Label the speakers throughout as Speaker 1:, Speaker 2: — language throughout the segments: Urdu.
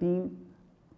Speaker 1: 3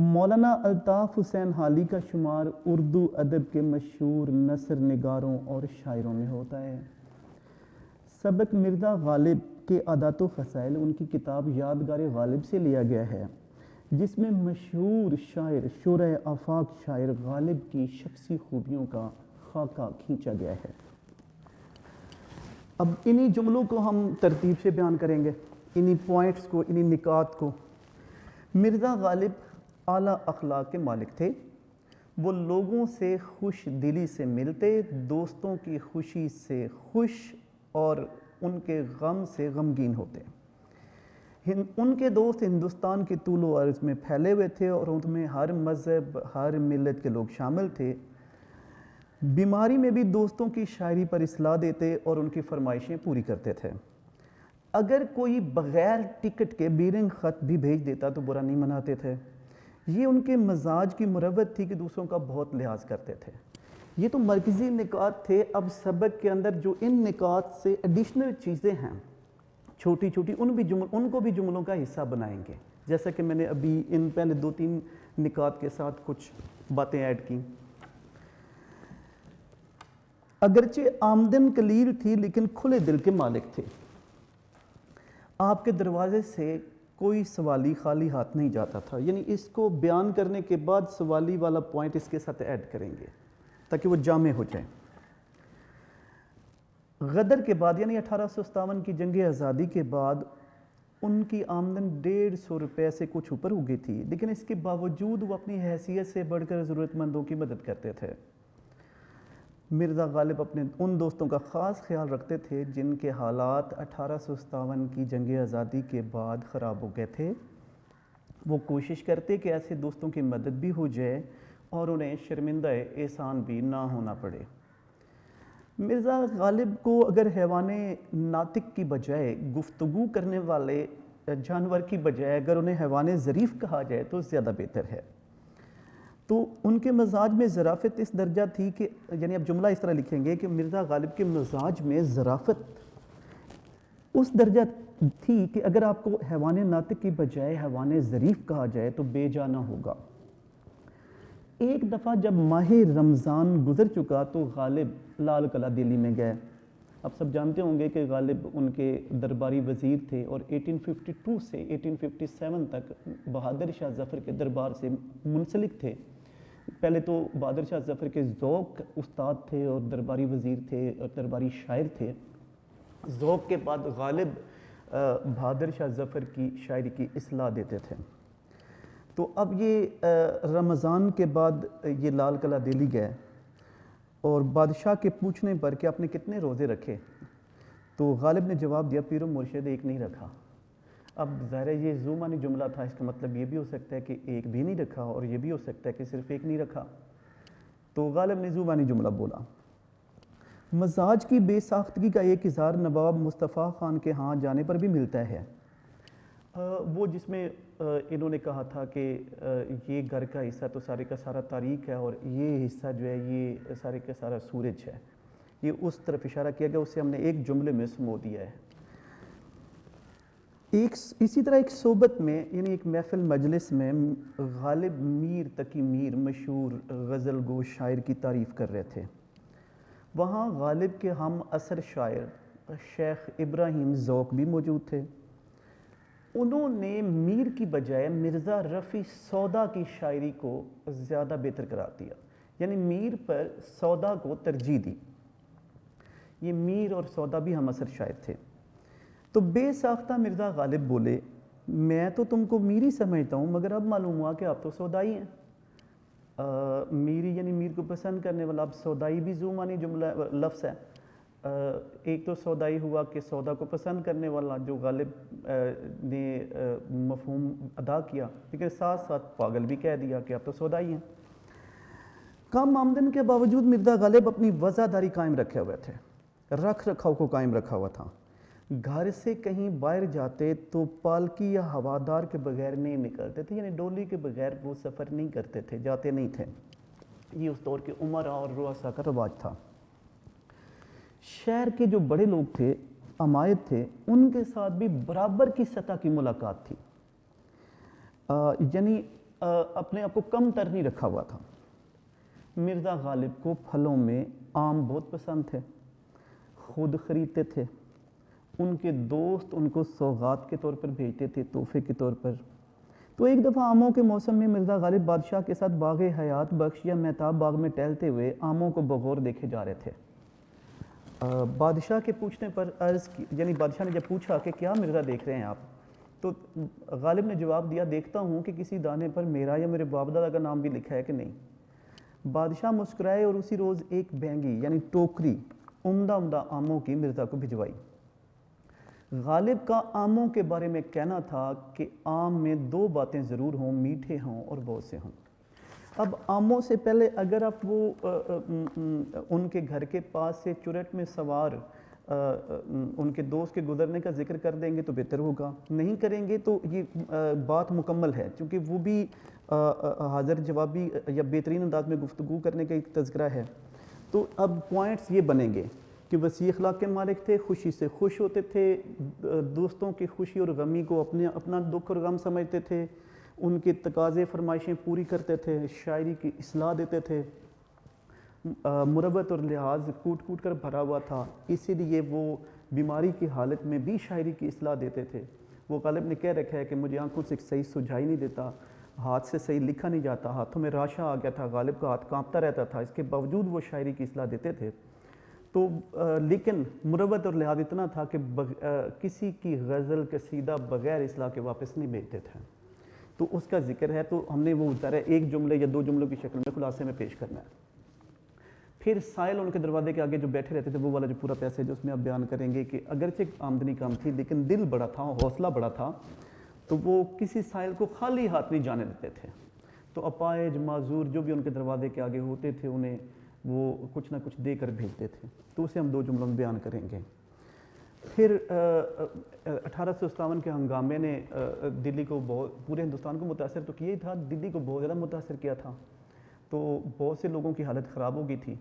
Speaker 1: مولانا الطاف حسین حالی کا شمار اردو ادب کے مشہور نثر نگاروں اور شاعروں میں ہوتا ہے۔ سبق مرزا غالب کے عادات و خصائل ان کی کتاب یادگار غالب سے لیا گیا ہے، جس میں مشہور شاعر شورۂ آفاق شاعر غالب کی شخصی خوبیوں کا خاکہ کھینچا گیا ہے۔ اب انہی جملوں کو ہم ترتیب سے بیان کریں گے، انہی پوائنٹس کو، انہی نکات کو۔ مرزا غالب اعلیٰ اخلاق کے مالک تھے۔ وہ لوگوں سے خوش دلی سے ملتے، دوستوں کی خوشی سے خوش اور ان کے غم سے غمگین ہوتے۔ ان کے دوست ہندوستان کے طول و عرض میں پھیلے ہوئے تھے اور ان میں ہر مذہب، ہر ملت کے لوگ شامل تھے۔ بیماری میں بھی دوستوں کی شاعری پر اصلاح دیتے اور ان کی فرمائشیں پوری کرتے تھے۔ اگر کوئی بغیر ٹکٹ کے بیرنگ خط بھی بھیج دیتا تو برا نہیں مناتے تھے۔ یہ ان کے مزاج کی مروت تھی کہ دوسروں کا بہت لحاظ کرتے تھے۔ یہ تو مرکزی نکات تھے۔ اب سبق کے اندر جو ان نکات سے ایڈیشنل چیزیں ہیں چھوٹی چھوٹی، ان کو بھی جملوں کا حصہ بنائیں گے، جیسا کہ میں نے ابھی ان پہلے 2-3 نکات کے ساتھ کچھ باتیں ایڈ کی۔ اگرچہ آمدن قلیل تھی لیکن کھلے دل کے مالک تھے۔ آپ کے دروازے سے کوئی سوالی خالی ہاتھ نہیں جاتا تھا۔ یعنی اس کو بیان کرنے کے بعد سوالی والا پوائنٹ اس کے ساتھ ایڈ کریں گے تاکہ وہ جامع ہو جائیں۔ غدر کے بعد یعنی 1857 کی جنگ آزادی کے بعد ان کی آمدن 150 روپے سے کچھ اوپر ہو گئی تھی، لیکن اس کے باوجود وہ اپنی حیثیت سے بڑھ کر ضرورت مندوں کی مدد کرتے تھے۔ مرزا غالب اپنے ان دوستوں کا خاص خیال رکھتے تھے جن کے حالات 1857 کی جنگ آزادی کے بعد خراب ہو گئے تھے۔ وہ کوشش کرتے کہ ایسے دوستوں کی مدد بھی ہو جائے اور انہیں شرمندہ احسان بھی نہ ہونا پڑے۔ مرزا غالب کو اگر حیوان ناطق کی بجائے گفتگو کرنے والے جانور کی بجائے اگر انہیں حیوان ظریف کہا جائے تو زیادہ بہتر ہے۔ تو ان کے مزاج میں ظرافت اس درجہ تھی کہ یعنی اب جملہ اس طرح لکھیں گے کہ مرزا غالب کے مزاج میں ظرافت اس درجہ تھی کہ اگر آپ کو حیوان ناطق کی بجائے حیوان ظریف کہا جائے تو بے جا نہ ہوگا۔ ایک دفعہ جب ماہ رمضان گزر چکا تو غالب لال قلعہ دلی میں گئے۔ اب سب جانتے ہوں گے کہ غالب ان کے درباری وزیر تھے اور 1852 سے 1857 تک بہادر شاہ ظفر کے دربار سے منسلک تھے۔ پہلے تو بہادر شاہ ظفر کے ذوق استاد تھے اور درباری وزیر تھے اور درباری شاعر تھے۔ ذوق کے بعد غالب بہادر شاہ ظفر کی شاعری کی اصلاح دیتے تھے۔ تو اب یہ رمضان کے بعد یہ لال قلعہ دہلی گئے اور بادشاہ کے پوچھنے پر کہ آپ نے کتنے روزے رکھے تو غالب نے جواب دیا پیر و مرشد ایک نہیں رکھا۔ اب ظاہر ہے یہ زومانی جملہ تھا، اس کا مطلب یہ بھی ہو سکتا ہے کہ ایک بھی نہیں رکھا اور یہ بھی ہو سکتا ہے کہ صرف ایک نہیں رکھا۔ تو غالب نے زومانی جملہ بولا۔ مزاج کی بے ساختگی کا ایک اظہار نواب مصطفیٰ خان کے ہاں جانے پر بھی ملتا ہے۔ وہ جس میں انہوں نے کہا تھا کہ یہ گھر کا حصہ تو سارے کا سارا تاریک ہے اور یہ حصہ جو ہے یہ سارے کا سارا سورج ہے، یہ اس طرف اشارہ کیا گیا، اسے ہم نے ایک جملے میں سمو دیا ہے۔ اسی طرح ایک صحبت میں یعنی ایک محفل مجلس میں غالب میر تقی میر مشہور غزل گو شاعر کی تعریف کر رہے تھے۔ وہاں غالب کے ہم عصر شاعر شیخ ابراہیم ذوق بھی موجود تھے۔ انہوں نے میر کی بجائے مرزا رفیع سودا کی شاعری کو زیادہ بہتر قرار دیا، یعنی میر پر سودا کو ترجیح دی۔ یہ میر اور سودا بھی ہم عصر شاعر تھے۔ تو بے ساختہ مرزا غالب بولے میں تو تم کو میری سمجھتا ہوں مگر اب معلوم ہوا کہ آپ تو سودائی ہیں۔ میری یعنی میر کو پسند کرنے والا، اب سودائی بھی زومانی جملہ لفظ ہے۔ ایک تو سودائی ہوا کہ سودا کو پسند کرنے والا جو غالب نے مفہوم ادا کیا، لیکن ساتھ ساتھ پاگل بھی کہہ دیا کہ آپ تو سودائی ہیں۔ کم آمدن کے باوجود مرزا غالب اپنی وفاداری قائم رکھے ہوئے تھے، رکھ رکھاؤ کو قائم رکھا ہوا تھا۔ گھر سے کہیں باہر جاتے تو پالکی یا ہوادار کے بغیر نہیں نکلتے تھے، یعنی ڈولی کے بغیر وہ سفر نہیں کرتے تھے، جاتے نہیں تھے۔ یہ اس دور کے عمرا اور رؤسا کا رواج تھا۔ شہر کے جو بڑے لوگ تھے، عمائد تھے، ان کے ساتھ بھی برابر کی سطح کی ملاقات تھی۔ یعنی اپنے آپ کو کم تر نہیں رکھا ہوا تھا۔ مرزا غالب کو پھلوں میں آم بہت پسند تھے، خود خریدتے تھے، ان کے دوست ان کو سوغات کے طور پر بھیجتے تھے، تحفے کے طور پر۔ تو ایک دفعہ آموں کے موسم میں مرزا غالب بادشاہ کے ساتھ باغ حیات بخش یا مہتاب باغ میں ٹہلتے ہوئے آموں کو بغور دیکھے جا رہے تھے۔ بادشاہ کے پوچھنے پر عرض کی، یعنی بادشاہ نے جب پوچھا کہ کیا مرزا دیکھ رہے ہیں آپ، تو غالب نے جواب دیا، دیکھتا ہوں کہ کسی دانے پر میرا یا میرے باپ دادا کا نام بھی لکھا ہے کہ نہیں۔ بادشاہ مسکرائے اور اسی روز ایک بینگی یعنی ٹوکری عمدہ عمدہ آموں کی مرزا کو بھجوائی۔ غالب کا آموں کے بارے میں کہنا تھا کہ آم میں دو باتیں ضرور ہوں، میٹھے ہوں اور بہت سے ہوں۔ اب آموں سے پہلے اگر آپ وہ ان کے گھر کے پاس سے چرٹ میں سوار ان کے دوست کے گزرنے کا ذکر کر دیں گے تو بہتر ہوگا، نہیں کریں گے تو یہ بات مکمل ہے، چونکہ وہ بھی حاضر جوابی یا بہترین انداز میں گفتگو کرنے کا ایک تذکرہ ہے۔ تو اب پوائنٹس یہ بنیں گے کہ وسیع اخلاق کے مالک تھے، خوشی سے خوش ہوتے تھے، دوستوں کی خوشی اور غمی کو اپنا دکھ اور غم سمجھتے تھے، ان کے تقاضے فرمائشیں پوری کرتے تھے، شاعری کی اصلاح دیتے تھے، مربت اور لحاظ کوٹ کوٹ کر بھرا ہوا تھا، اسی لیے وہ بیماری کی حالت میں بھی شاعری کی اصلاح دیتے تھے۔ وہ غالب نے کہہ رکھا ہے کہ مجھے آنکھوں سے صحیح سجھائی نہیں دیتا، ہاتھ سے صحیح لکھا نہیں جاتا، ہاتھوں میں راشا آ گیا تھا، غالب کا ہاتھ کانپتا رہتا تھا، اس کے باوجود وہ شاعری کی اصلاح دیتے تھے۔ تو لیکن مربت اور لحاظ اتنا تھا کہ کسی کی غزل قصیدہ بغیر اصلاح کے واپس نہیں بھیجتے تھے، تو اس کا ذکر ہے، تو ہم نے وہ ذرا ایک جملے یا دو جملوں کی شکل میں خلاصے میں پیش کرنا ہے۔ پھر سائل ان کے دروازے کے آگے جو بیٹھے رہتے تھے، وہ والا جو پورا پیسہ جو اس میں آپ بیان کریں گے کہ اگرچہ آمدنی کم تھی لیکن دل بڑا تھا، حوصلہ بڑا تھا، تو وہ کسی سائل کو خالی ہاتھ نہیں جانے دیتے تھے۔ تو اپائج معذور جو بھی ان کے دروازے کے آگے ہوتے تھے انہیں وہ کچھ نہ کچھ دے کر بھیجتے تھے، تو اسے ہم دو جملوں میں بیان کریں گے۔ پھر 1857 کے ہنگامے نے دلی کو پورے ہندوستان کو متاثر تو کیا ہی تھا، دلی کو بہت زیادہ متاثر کیا تھا، تو بہت سے لوگوں کی حالت خراب ہو گئی تھی،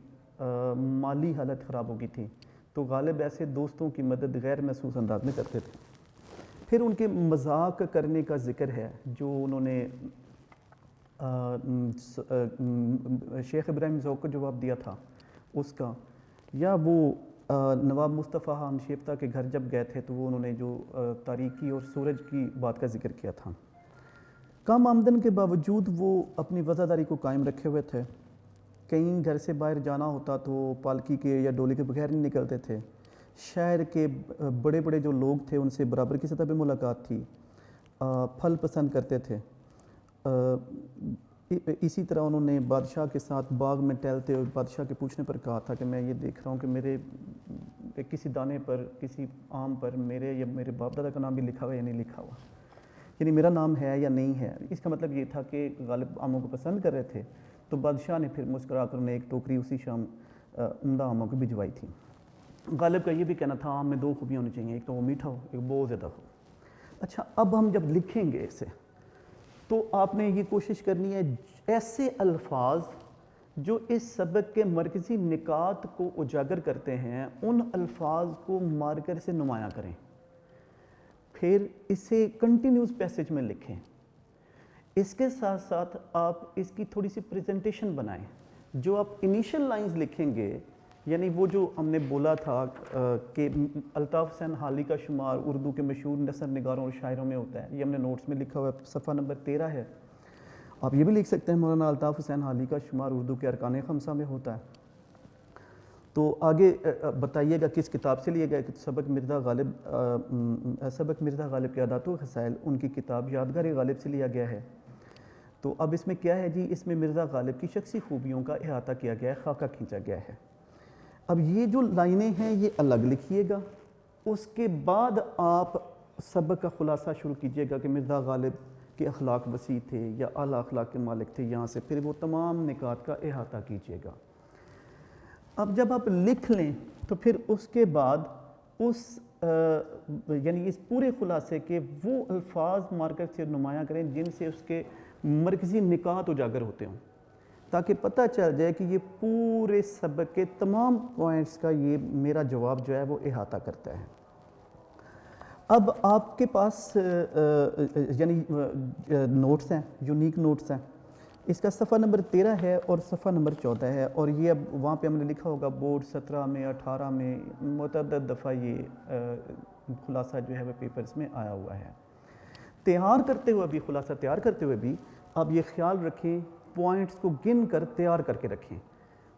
Speaker 1: مالی حالت خراب ہو گئی تھی، تو غالب ایسے دوستوں کی مدد غیر محسوس انداز میں کرتے تھے۔ پھر ان کے مذاق کرنے کا ذکر ہے جو انہوں نے شیخ ابراہیم ذوق کو جواب دیا تھا اس کا، یا وہ نواب مصطفیٰ خان شیفتہ کے گھر جب گئے تھے تو وہ انہوں نے جو تاریکی اور سورج کی بات کا ذکر کیا تھا۔ کم آمدن کے باوجود وہ اپنی وفاداری کو قائم رکھے ہوئے تھے، کہیں گھر سے باہر جانا ہوتا تو پالکی کے یا ڈولے کے بغیر نہیں نکلتے تھے، شہر کے بڑے بڑے جو لوگ تھے ان سے برابر کی سطح پہ ملاقات تھی، پھل پسند کرتے تھے۔ اسی طرح انہوں نے بادشاہ کے ساتھ باغ میں ٹہلتے ہوئے بادشاہ کے پوچھنے پر کہا تھا کہ میں یہ دیکھ رہا ہوں کہ میرے کسی دانے پر، کسی آم پر میرے یا میرے باپ دادا کا نام بھی لکھا ہوا ہے یا نہیں لکھا ہوا، یعنی میرا نام ہے یا نہیں ہے۔ اس کا مطلب یہ تھا کہ غالب آموں کو پسند کر رہے تھے، تو بادشاہ نے پھر مسکرا کر انہیں ایک ٹوکری اسی شام عمدہ آموں کو بھجوائی تھی۔ غالب کا یہ بھی کہنا تھا آم میں دو خوبیاں ہونی چاہیے، ایک تو وہ میٹھا ہو، ایک بہت زیادہ ہو۔ اچھا، اب ہم جب لکھیں گے اسے تو آپ نے یہ کوشش کرنی ہے ایسے الفاظ جو اس سبق کے مرکزی نکات کو اجاگر کرتے ہیں ان الفاظ کو مارکر سے نمایاں کریں، پھر اسے کنٹینیوس پیسج میں لکھیں۔ اس کے ساتھ ساتھ آپ اس کی تھوڑی سی پریزنٹیشن بنائیں۔ جو آپ انیشل لائنز لکھیں گے، یعنی وہ جو ہم نے بولا تھا کہ الطاف حسین حالی کا شمار اردو کے مشہور نثر نگاروں اور شاعروں میں ہوتا ہے، یہ ہم نے نوٹس میں لکھا ہوا ہے، صفحہ نمبر 13 ہے۔ آپ یہ بھی لکھ سکتے ہیں مولانا الطاف حسین حالی کا شمار اردو کے ارکان خمسہ میں ہوتا ہے۔ تو آگے بتائیے گا کس کتاب سے لیے گئے کہ سبق مرزا غالب کے عادات و خصائل ان کی کتاب یادگار غالب سے لیا گیا ہے۔ تو اب اس میں کیا ہے جی، اس میں مرزا غالب کی شخصی خوبیوں کا احاطہ کیا گیا ہے، خاکہ کھینچا گیا ہے۔ اب یہ جو لائنیں ہیں یہ الگ لکھیے گا، اس کے بعد آپ سبق کا خلاصہ شروع کیجیے گا کہ مرزا غالب کے اخلاق وسیع تھے یا اعلیٰ اخلاق کے مالک تھے، یہاں سے پھر وہ تمام نکات کا احاطہ کیجیے گا۔ اب جب آپ لکھ لیں تو پھر اس کے بعد یعنی اس پورے خلاصے کے وہ الفاظ مارکر سے نمایاں کریں جن سے اس کے مرکزی نکات اجاگر ہوتے ہوں، تاکہ پتہ چل جائے کہ یہ پورے سبق کے تمام پوائنٹس کا یہ میرا جواب جو ہے وہ احاطہ کرتا ہے۔ اب آپ کے پاس یعنی نوٹس ہیں، یونیک نوٹس ہیں. اس کا صفحہ نمبر 13 ہے اور صفحہ نمبر 14 ہے، اور یہ اب وہاں پہ ہم نے لکھا ہوگا بورڈ 17 میں 18 میں متعدد دفعہ یہ خلاصہ جو ہے وہ پیپرز میں آیا ہوا ہے. تیار کرتے ہوئے بھی، خلاصہ تیار کرتے ہوئے بھی آپ یہ خیال رکھیں پوائنٹس کو گن کر تیار کر کے رکھیں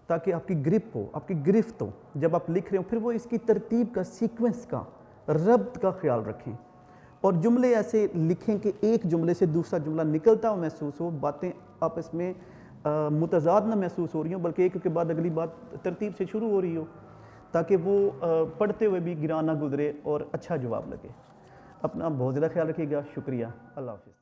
Speaker 1: تاکہ آپ کی گرپ ہو، آپ کی گرفت ہو جب آپ لکھ رہے ہو. پھر وہ اس کی ترتیب کا، سیکوینس کا، ربط کا خیال رکھیں، اور جملے ایسے لکھیں کہ ایک جملے سے دوسرا جملہ نکلتا ہو محسوس ہو، باتیں آپس میں متضاد نہ محسوس ہو رہی ہوں بلکہ ایک کے بعد اگلی بات ترتیب سے شروع ہو رہی ہو، تاکہ وہ پڑھتے ہوئے بھی گراں نہ گزرے اور اچھا جواب لگے. اپنا بہت زیادہ خیال رکھیے گا. شکریہ. اللہ حافظ.